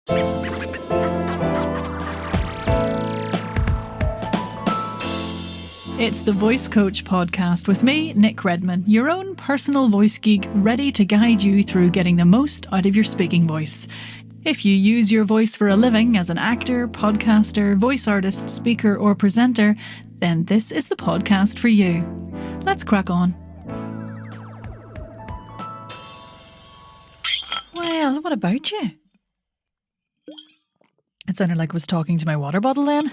It's the Voice Coach podcast with me, Nic Redman, your own personal voice geek, ready to guide you through getting the most out of your speaking voice. If you use your voice for a living as an actor, podcaster, voice artist, speaker, or presenter, then this is the podcast for you. Let's crack on. Well, what about you? It sounded like I was talking to my water bottle then.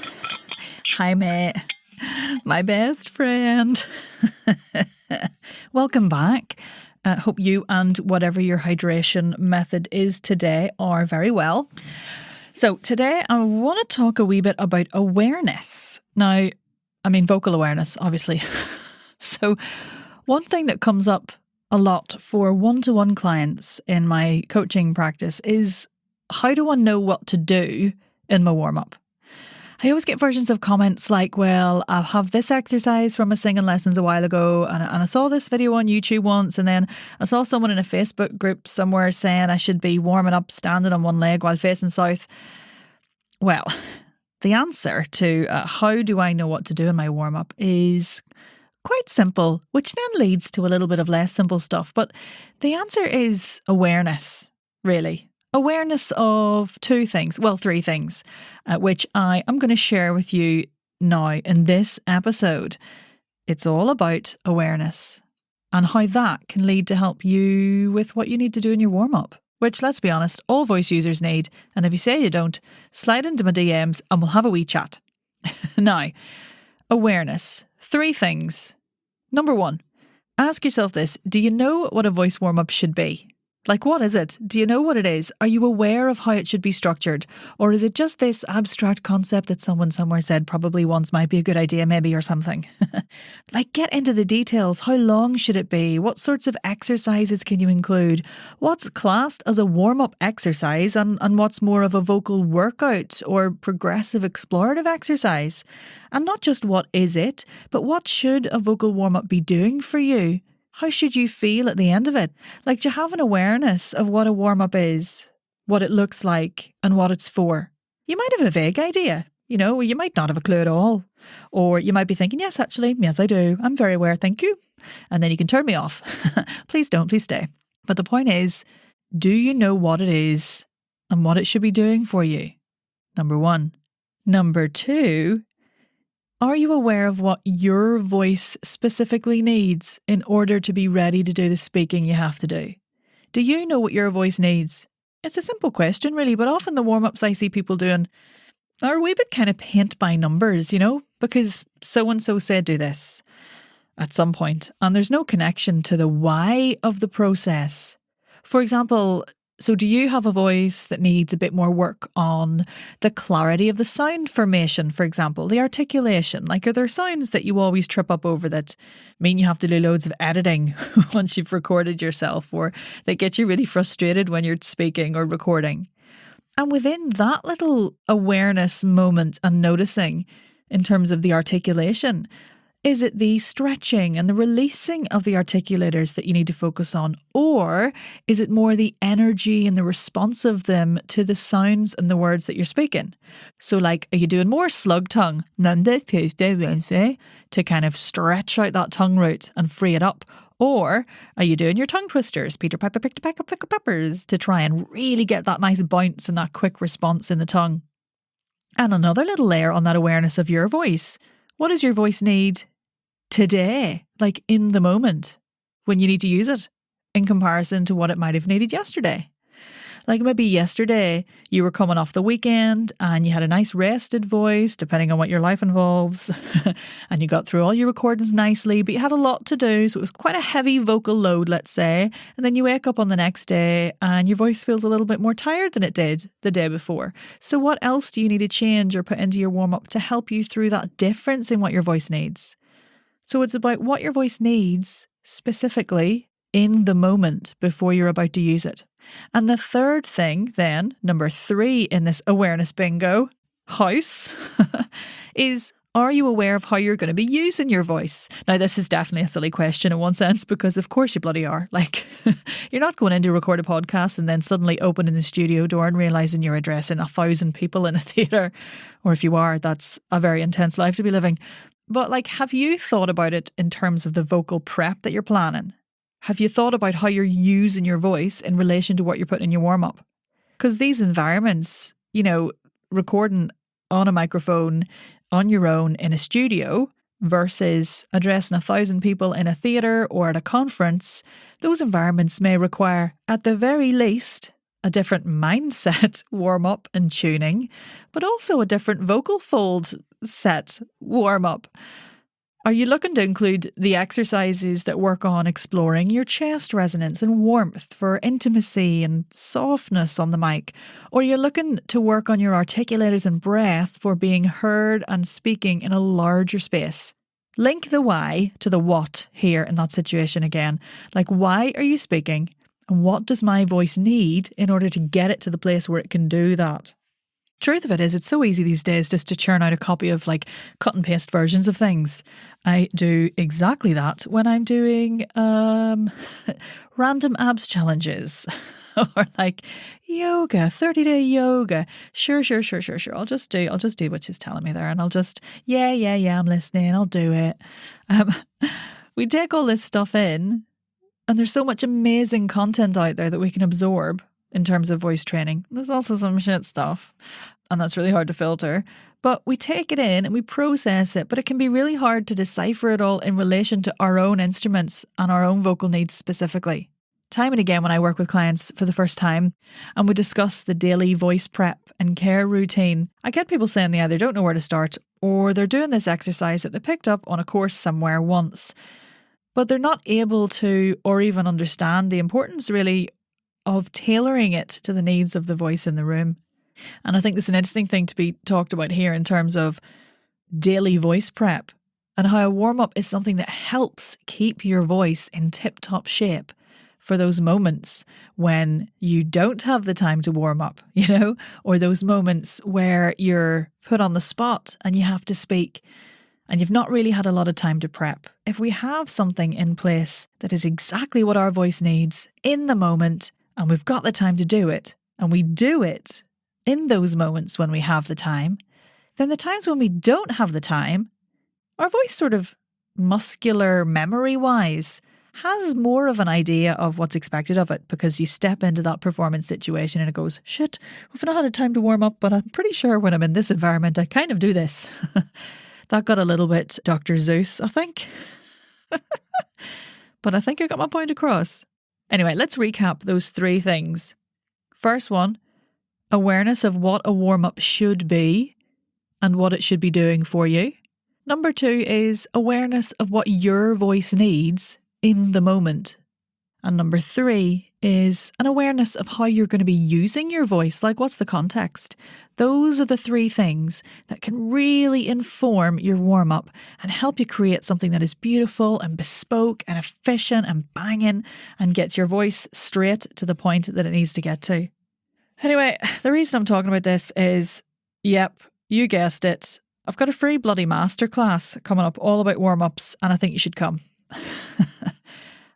Hi, mate. My best friend. Welcome back. Hope you and whatever your hydration method is today are very well. So today I want to talk a wee bit about awareness. Now, I mean vocal awareness, obviously. So one thing that comes up a lot for one-to-one clients in my coaching practice is, how do I know what to do in my warm-up? I always get versions of comments like, well, I have this exercise from my singing lessons a while ago, and I saw this video on YouTube once, and then I saw someone in a Facebook group somewhere saying I should be warming up standing on one leg while facing south. Well, the answer to how do I know what to do in my warm-up is quite simple, which then leads to a little bit of less simple stuff. But the answer is awareness, really. Awareness of two things, well, three things, which I am going to share with you now in this episode. It's all about awareness and how that can lead to help you with what you need to do in your warm-up, which, let's be honest, all voice users need. And if you say you don't, slide into my DMs and we'll have a wee chat. Now, awareness. Three things. Number one, ask yourself this. Do you know what a voice warm-up should be? Like, what is it? Do you know what it is? Are you aware of how it should be structured? Or is it just this abstract concept that someone somewhere said probably once might be a good idea maybe or something? Like, get into the details. How long should it be? What sorts of exercises can you include? What's classed as a warm-up exercise and what's more of a vocal workout or progressive explorative exercise? And not just what is it, but what should a vocal warm-up be doing for you? How should you feel at the end of it? Like, do you have an awareness of what a warm-up is, what it looks like, and what it's for? You might have a vague idea, or you might not have a clue at all. Or you might be thinking, yes, actually, yes, I do. I'm very aware, thank you. And then you can turn me off. Please don't, please stay. But the point is, do you know what it is and what it should be doing for you? Number one. Number two, are you aware of what your voice specifically needs in order to be ready to do the speaking you have to do? Do you know what your voice needs? It's a simple question, really, but often the warm-ups I see people doing are a wee bit kind of paint by numbers, because so-and-so said do this at some point, and there's no connection to the why of the process. For example, so do you have a voice that needs a bit more work on the clarity of the sound formation, for example, the articulation? Like, are there sounds that you always trip up over that mean you have to do loads of editing once you've recorded yourself, or that get you really frustrated when you're speaking or recording? And within that little awareness moment and noticing in terms of the articulation, is it the stretching and the releasing of the articulators that you need to focus on? Or is it more the energy and the response of them to the sounds and the words that you're speaking? So like, are you doing more slug tongue, Monday, Tuesday, Wednesday, to kind of stretch out that tongue root and free it up? Or are you doing your tongue twisters, Peter Piper picked a peck of pickled peppers, to try and really get that nice bounce and that quick response in the tongue? And another little layer on that awareness of your voice. What does your voice need today, like in the moment, when you need to use it, in comparison to what it might have needed yesterday? Like maybe yesterday you were coming off the weekend and you had a nice rested voice, depending on what your life involves, and you got through all your recordings nicely, but you had a lot to do, so it was quite a heavy vocal load, let's say, and then you wake up on the next day and your voice feels a little bit more tired than it did the day before. So what else do you need to change or put into your warm-up to help you through that difference in what your voice needs? So it's about what your voice needs specifically in the moment before you're about to use it. And the third thing then, number 3 in this awareness bingo house, is Are you aware of how you're going to be using your voice? Now, this is definitely a silly question in one sense, because of course you bloody are. Like, you're not going in to record a podcast and then suddenly opening the studio door and realising you're addressing 1,000 people in a theatre. Or if you are, that's a very intense life to be living. But like, have you thought about it in terms of the vocal prep that you're planning? Have you thought about how you're using your voice in relation to what you're putting in your warm-up? Because these environments, recording on a microphone on your own in a studio versus addressing 1,000 people in a theatre or at a conference, those environments may require, at the very least, a different mindset warm-up and tuning, but also a different vocal fold set warm-up. Are you looking to include the exercises that work on exploring your chest resonance and warmth for intimacy and softness on the mic? Or are you looking to work on your articulators and breath for being heard and speaking in a larger space? Link the why to the what here in that situation again. Like, why are you speaking? And what does my voice need in order to get it to the place where it can do that? Truth of it is, it's so easy these days just to churn out a copy of like cut and paste versions of things. I do exactly that when I'm doing random abs challenges or like yoga, 30-day yoga. Sure. I'll just do what she's telling me there, and I'll just yeah, I'm listening. I'll do it. We take all this stuff in, and there's so much amazing content out there that we can absorb in terms of voice training. There's also some shit stuff, and that's really hard to filter. But we take it in and we process it, but it can be really hard to decipher it all in relation to our own instruments and our own vocal needs specifically. Time and again when I work with clients for the first time and we discuss the daily voice prep and care routine, I get people saying they either don't know where to start or they're doing this exercise that they picked up on a course somewhere once, but they're not able to or even understand the importance really of tailoring it to the needs of the voice in the room. And I think this is an interesting thing to be talked about here in terms of daily voice prep and how a warm-up is something that helps keep your voice in tip-top shape for those moments when you don't have the time to warm up, or those moments where you're put on the spot and you have to speak and you've not really had a lot of time to prep. If we have something in place that is exactly what our voice needs in the moment, and we've got the time to do it, and we do it in those moments when we have the time, then the times when we don't have the time, our voice sort of muscular memory-wise has more of an idea of what's expected of it, because you step into that performance situation and it goes, shit, we've not had a time to warm up, but I'm pretty sure when I'm in this environment, I kind of do this. That got a little bit Dr. Zeus, I think. But I think I got my point across. Anyway, let's recap those three things. First one, awareness of what a warm-up should be and what it should be doing for you. Number two is awareness of what your voice needs in the moment. And number three is an awareness of how you're going to be using your voice, like what's the context. Those are the three things that can really inform your warm-up and help you create something that is beautiful and bespoke and efficient and banging and gets your voice straight to the point that it needs to get to. Anyway, the reason I'm talking about this is, yep, you guessed it, I've got a free bloody masterclass coming up all about warm-ups, and I think you should come.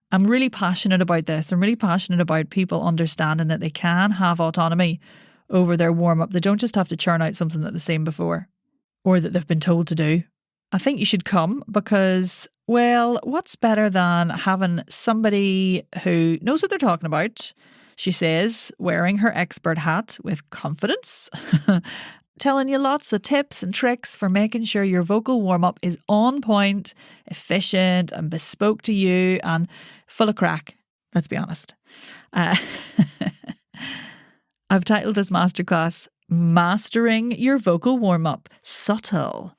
I'm really passionate about this. I'm really passionate about people understanding that they can have autonomy over their warm-up. They don't just have to churn out something that they've seen before or that they've been told to do. I think you should come because, well, what's better than having somebody who knows what they're talking about, she says, wearing her expert hat with confidence, telling you lots of tips and tricks for making sure your vocal warm-up is on point, efficient and bespoke to you and full of crack, let's be honest. I've titled this masterclass, Mastering Your Vocal Warm-Up Subtle.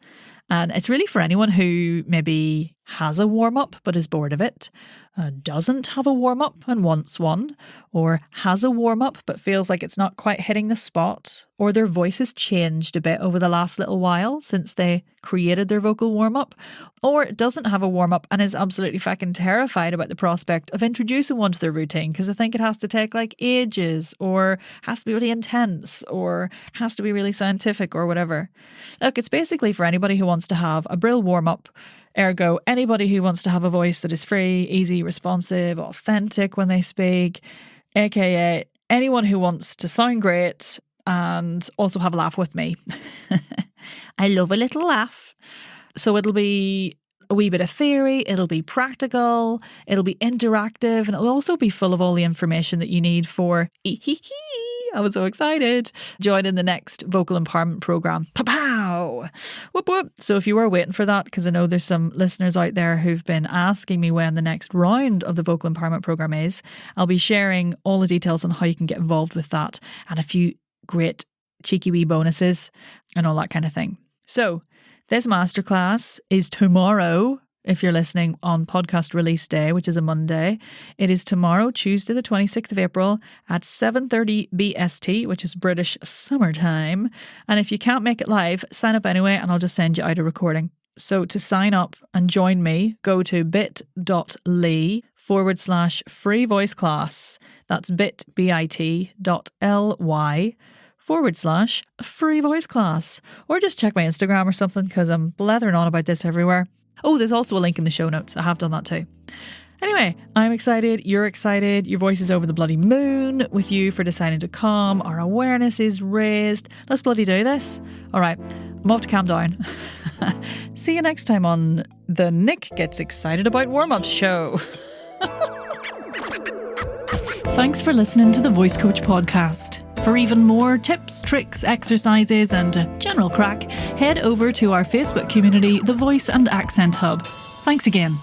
And it's really for anyone who maybe has a warm-up but is bored of it, doesn't have a warm-up and wants one, or has a warm-up but feels like it's not quite hitting the spot, or their voice has changed a bit over the last little while since they created their vocal warm-up, or doesn't have a warm-up and is absolutely fucking terrified about the prospect of introducing one to their routine because I think it has to take like ages, or has to be really intense, or has to be really scientific or whatever. Look, it's basically for anybody who wants to have a brill warm-up. Ergo, anybody who wants to have a voice that is free, easy, responsive, authentic when they speak, aka anyone who wants to sound great and also have a laugh with me. I love a little laugh. So it'll be a wee bit of theory, it'll be practical, it'll be interactive, and it'll also be full of all the information that you need for I was so excited. Join in the next vocal empowerment program. Pow! Whoop whoop. So if you were waiting for that, because I know there's some listeners out there who've been asking me when the next round of the vocal empowerment program is, I'll be sharing all the details on how you can get involved with that and a few great cheeky wee bonuses and all that kind of thing. So this masterclass is tomorrow. If you're listening on podcast release day, which is a Monday, it is tomorrow, Tuesday, the 26th of April at 7:30 BST, which is British summertime. And if you can't make it live, sign up anyway, and I'll just send you out a recording. So to sign up and join me, go to bit.ly/free voice class. That's bit.ly/free voice class. Or just check my Instagram or something because I'm blethering on about this everywhere. Oh, there's also a link in the show notes. I have done that too. Anyway, I'm excited. You're excited. Your voice is over the bloody moon with you for deciding to come. Our awareness is raised. Let's bloody do this. All right, I'm off to calm down. See you next time on the Nic Gets Excited About Warm-Ups show. Thanks for listening to the Voice Coach podcast. For even more tips, tricks, exercises, and general crack, head over to our Facebook community, The Voice and Accent Hub. Thanks again.